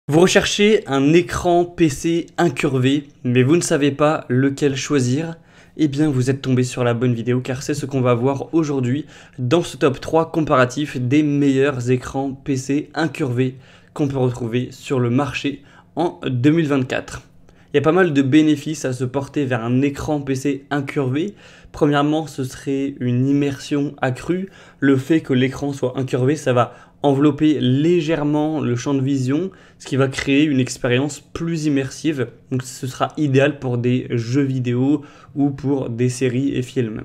Vous recherchez un écran PC incurvé, mais vous ne savez pas lequel choisir? Eh bien, vous êtes tombé sur la bonne vidéo car c'est ce qu'on va voir aujourd'hui dans ce top 3 comparatif des meilleurs écrans PC incurvés qu'on peut retrouver sur le marché en 2024. Il y a pas mal de bénéfices à se porter vers un écran PC incurvé. Premièrement, ce serait une immersion accrue. Le fait que l'écran soit incurvé, ça va envelopper légèrement le champ de vision, ce qui va créer une expérience plus immersive. Donc ce sera idéal pour des jeux vidéo ou pour des séries et films.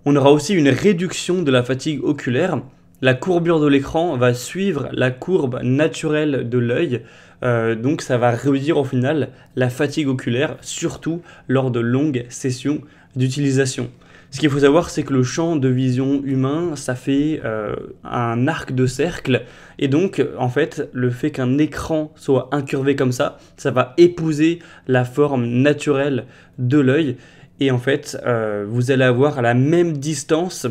On aura aussi une réduction de la fatigue oculaire. La courbure de l'écran va suivre la courbe naturelle de l'œil, donc ça va réduire au final la fatigue oculaire, surtout lors de longues sessions d'utilisation. Ce qu'il faut savoir, c'est que le champ de vision humain, ça fait un arc de cercle, et donc en fait, le fait qu'un écran soit incurvé comme ça va épouser la forme naturelle de l'œil, et en fait, vous allez avoir à la même distance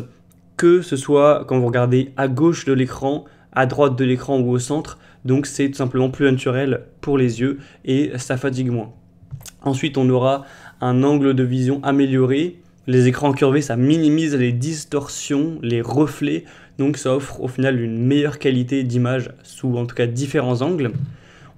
que ce soit quand vous regardez à gauche de l'écran, à droite de l'écran ou au centre. Donc c'est tout simplement plus naturel pour les yeux et ça fatigue moins. Ensuite, on aura un angle de vision amélioré. Les écrans curvés, ça minimise les distorsions, les reflets. Donc ça offre au final une meilleure qualité d'image sous en tout cas différents angles.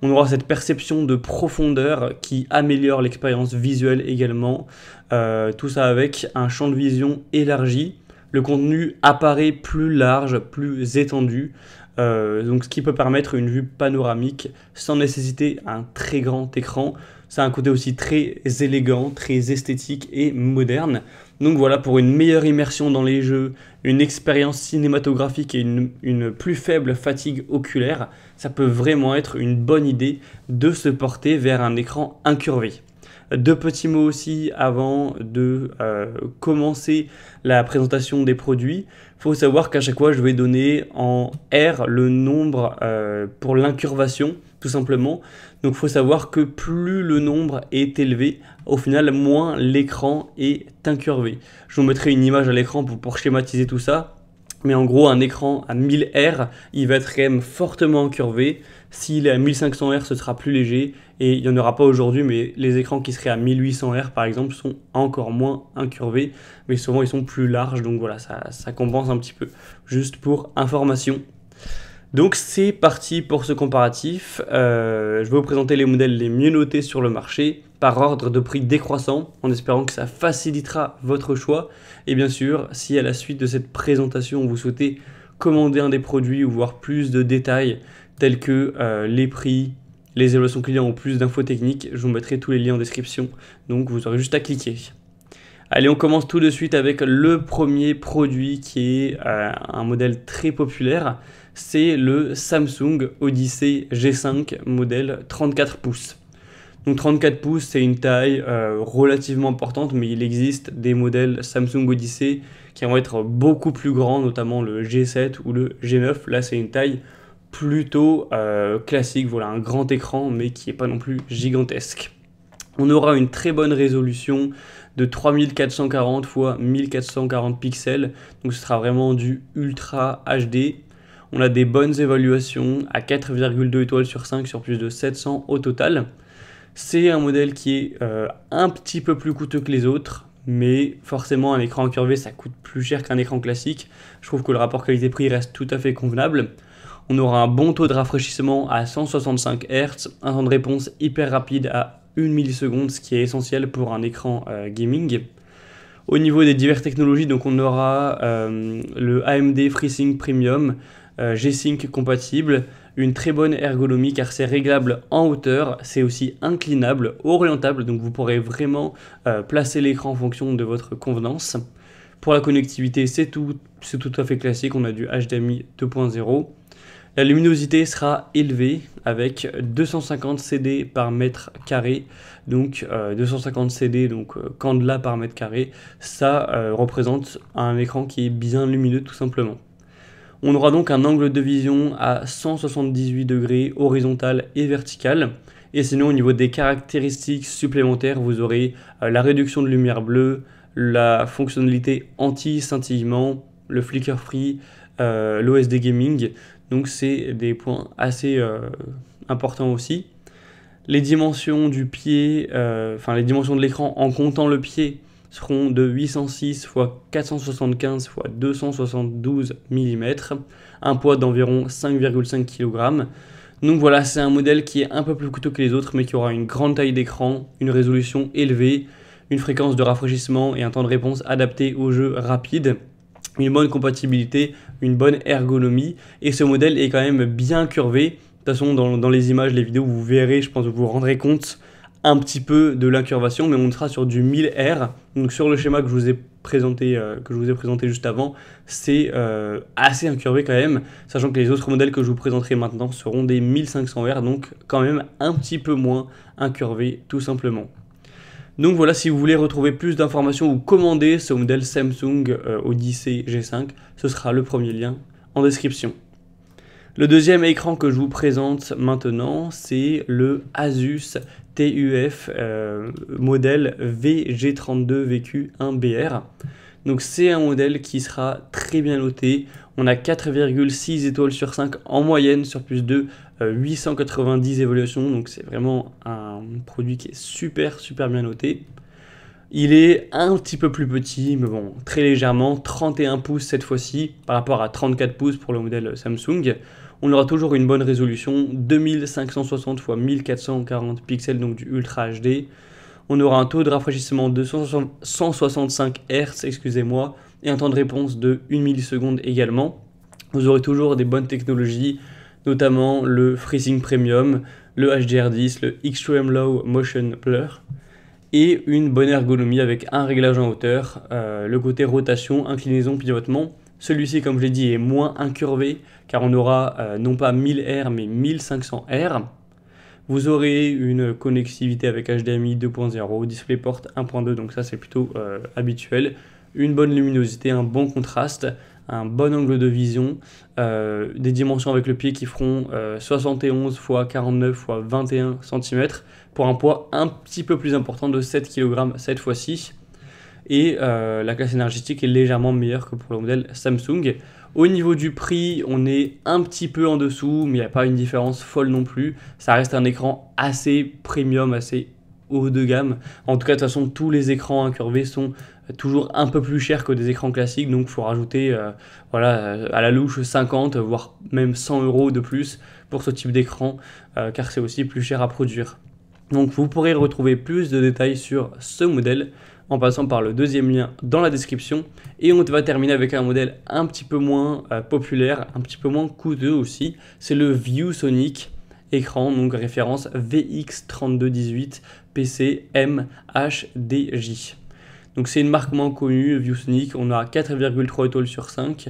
On aura cette perception de profondeur qui améliore l'expérience visuelle également. Tout ça avec un champ de vision élargi. Le contenu apparaît plus large, plus étendu, donc ce qui peut permettre une vue panoramique sans nécessiter un très grand écran. Ça a un côté aussi très élégant, très esthétique et moderne. Donc voilà, pour une meilleure immersion dans les jeux, une expérience cinématographique et une plus faible fatigue oculaire, ça peut vraiment être une bonne idée de se porter vers un écran incurvé. Deux petits mots aussi avant de commencer la présentation des produits. Il faut savoir qu'à chaque fois, je vais donner en R le nombre pour l'incurvation, tout simplement. Donc il faut savoir que plus le nombre est élevé, au final, moins l'écran est incurvé. Je vous mettrai une image à l'écran pour schématiser tout ça. Mais en gros, un écran à 1000 R, il va être quand même fortement incurvé. S'il est à 1500 R, ce sera plus léger. Et il n'y en aura pas aujourd'hui, mais les écrans qui seraient à 1800 R, par exemple, sont encore moins incurvés. Mais souvent, ils sont plus larges. Donc voilà, ça compense un petit peu. Juste pour information. Donc c'est parti pour ce comparatif. Je vais vous présenter les modèles les mieux notés sur le marché par ordre de prix décroissant, en espérant que ça facilitera votre choix. Et bien sûr, si à la suite de cette présentation, vous souhaitez commander un des produits ou voir plus de détails tels que les prix, les évaluations clients ou plus d'infos techniques, je vous mettrai tous les liens en description. Donc vous aurez juste à cliquer. Allez, on commence tout de suite avec le premier produit qui est un modèle très populaire. C'est le Samsung Odyssey G5 modèle 34 pouces. Donc 34 pouces, c'est une taille relativement importante, mais il existe des modèles Samsung Odyssey qui vont être beaucoup plus grands, notamment le G7 ou le G9. Là, c'est une taille plutôt classique, voilà, un grand écran, mais qui n'est pas non plus gigantesque. On aura une très bonne résolution de 3440 x 1440 pixels, donc ce sera vraiment du Ultra HD. On a des bonnes évaluations à 4,2 étoiles sur 5 sur plus de 700 au total. C'est un modèle qui est un petit peu plus coûteux que les autres, mais forcément un écran incurvé ça coûte plus cher qu'un écran classique. Je trouve que le rapport qualité-prix reste tout à fait convenable. On aura un bon taux de rafraîchissement à 165 Hz, un temps de réponse hyper rapide à 1 milliseconde, ce qui est essentiel pour un écran gaming. Au niveau des diverses technologies, donc on aura le AMD FreeSync Premium, G-Sync compatible, une très bonne ergonomie car c'est réglable en hauteur, c'est aussi inclinable, orientable, donc vous pourrez vraiment placer l'écran en fonction de votre convenance. Pour la connectivité, c'est tout à fait classique, on a du HDMI 2.0. La luminosité sera élevée avec 250 CD par mètre carré, donc 250 CD, donc candela par mètre carré, ça représente un écran qui est bien lumineux tout simplement. On aura donc un angle de vision à 178 degrés horizontal et vertical. Et sinon au niveau des caractéristiques supplémentaires, vous aurez la réduction de lumière bleue, la fonctionnalité anti-scintillement, le flicker free, l'OSD gaming. Donc c'est des points assez important aussi. Les dimensions du pied, les dimensions de l'écran en comptant le pied seront de 806 x 475 x 272 mm, un poids d'environ 5,5 kg. Donc voilà, c'est un modèle qui est un peu plus coûteux que les autres, mais qui aura une grande taille d'écran, une résolution élevée, une fréquence de rafraîchissement et un temps de réponse adapté aux jeux rapides, une bonne compatibilité, une bonne ergonomie, et ce modèle est quand même bien curvé. De toute façon, dans les images, les vidéos, vous verrez, je pense que vous vous rendrez compte un petit peu de l'incurvation, mais on sera sur du 1000R. Donc sur le schéma que je vous ai présenté juste avant, c'est assez incurvé quand même, sachant que les autres modèles que je vous présenterai maintenant seront des 1500R, donc quand même un petit peu moins incurvé tout simplement. Donc voilà, si vous voulez retrouver plus d'informations ou commander ce modèle Samsung Odyssey G5, ce sera le premier lien en description. Le deuxième écran que je vous présente maintenant, c'est le Asus TUF modèle VG32VQ1BR. Donc c'est un modèle qui sera très bien noté. On a 4,6 étoiles sur 5 en moyenne sur plus de 890 évaluations. Donc c'est vraiment un produit qui est super bien noté. Il est un petit peu plus petit, mais bon, très légèrement, 31 pouces cette fois-ci, par rapport à 34 pouces pour le modèle Samsung. On aura toujours une bonne résolution, 2560 x 1440 pixels, donc du Ultra HD. On aura un taux de rafraîchissement de 165 Hz, excusez-moi, et un temps de réponse de 1 milliseconde également. Vous aurez toujours des bonnes technologies, notamment le FreeSync Premium, le HDR10, le Extreme Low Motion Blur, et une bonne ergonomie avec un réglage en hauteur, le côté rotation, inclinaison, pivotement. Celui-ci, comme je l'ai dit, est moins incurvé, car on aura non pas 1000R, mais 1500R. Vous aurez une connectivité avec HDMI 2.0, DisplayPort 1.2, donc ça c'est plutôt habituel. Une bonne luminosité, un bon contraste, un bon angle de vision, des dimensions avec le pied qui feront 71 x 49 x 21 cm pour un poids un petit peu plus important de 7 kg cette fois-ci. Et la classe énergétique est légèrement meilleure que pour le modèle Samsung. Au niveau du prix, on est un petit peu en dessous, mais il n'y a pas une différence folle non plus. Ça reste un écran assez premium, assez haut de gamme. En tout cas, de toute façon, tous les écrans incurvés sont toujours un peu plus chers que des écrans classiques, donc il faut rajouter à la louche 50, voire même 100 € de plus pour ce type d'écran, car c'est aussi plus cher à produire. Donc vous pourrez retrouver plus de détails sur ce modèle en passant par le deuxième lien dans la description. Et on va terminer avec un modèle un petit peu moins populaire, un petit peu moins coûteux aussi. C'est le ViewSonic écran, donc référence VX3218 PC MHDJ. Donc c'est une marque moins connue, ViewSonic. On a 4,3 étoiles sur 5.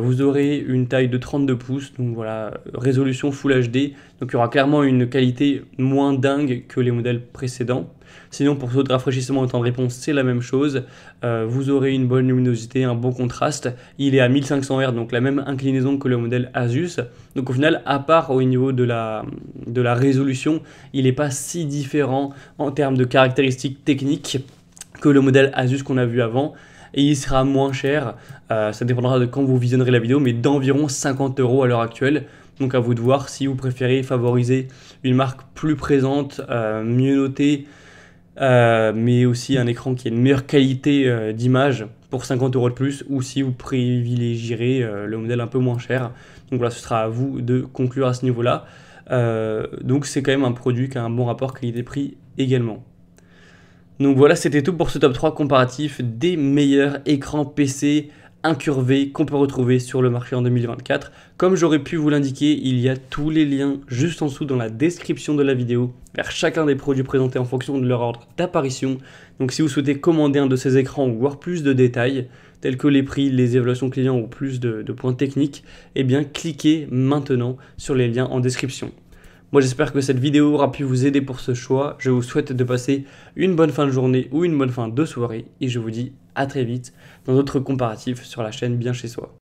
Vous aurez une taille de 32 pouces, donc voilà, résolution Full HD. Donc il y aura clairement une qualité moins dingue que les modèles précédents. Sinon, pour taux de rafraîchissement et temps de réponse, c'est la même chose. Vous aurez une bonne luminosité, un bon contraste. Il est à 1500 Hz, donc la même inclinaison que le modèle Asus. Donc au final, à part au niveau de la résolution, il n'est pas si différent en termes de caractéristiques techniques que le modèle Asus qu'on a vu avant. Et il sera moins cher, ça dépendra de quand vous visionnerez la vidéo, mais d'environ 50 € à l'heure actuelle. Donc à vous de voir si vous préférez favoriser une marque plus présente, mieux notée, mais aussi un écran qui a une meilleure qualité d'image pour 50 € de plus, ou si vous privilégierez le modèle un peu moins cher. Donc voilà, ce sera à vous de conclure à ce niveau-là. Donc c'est quand même un produit qui a un bon rapport qualité-prix également. Donc voilà, c'était tout pour ce top 3 comparatif des meilleurs écrans PC incurvés qu'on peut retrouver sur le marché en 2024. Comme j'aurais pu vous l'indiquer, il y a tous les liens juste en dessous dans la description de la vidéo vers chacun des produits présentés en fonction de leur ordre d'apparition. Donc si vous souhaitez commander un de ces écrans ou voir plus de détails, tels que les prix, les évaluations clients ou plus de points techniques, eh bien cliquez maintenant sur les liens en description. Moi j'espère que cette vidéo aura pu vous aider pour ce choix. Je vous souhaite de passer une bonne fin de journée ou une bonne fin de soirée et je vous dis à très vite dans d'autres comparatifs sur la chaîne Bien Chez Soi.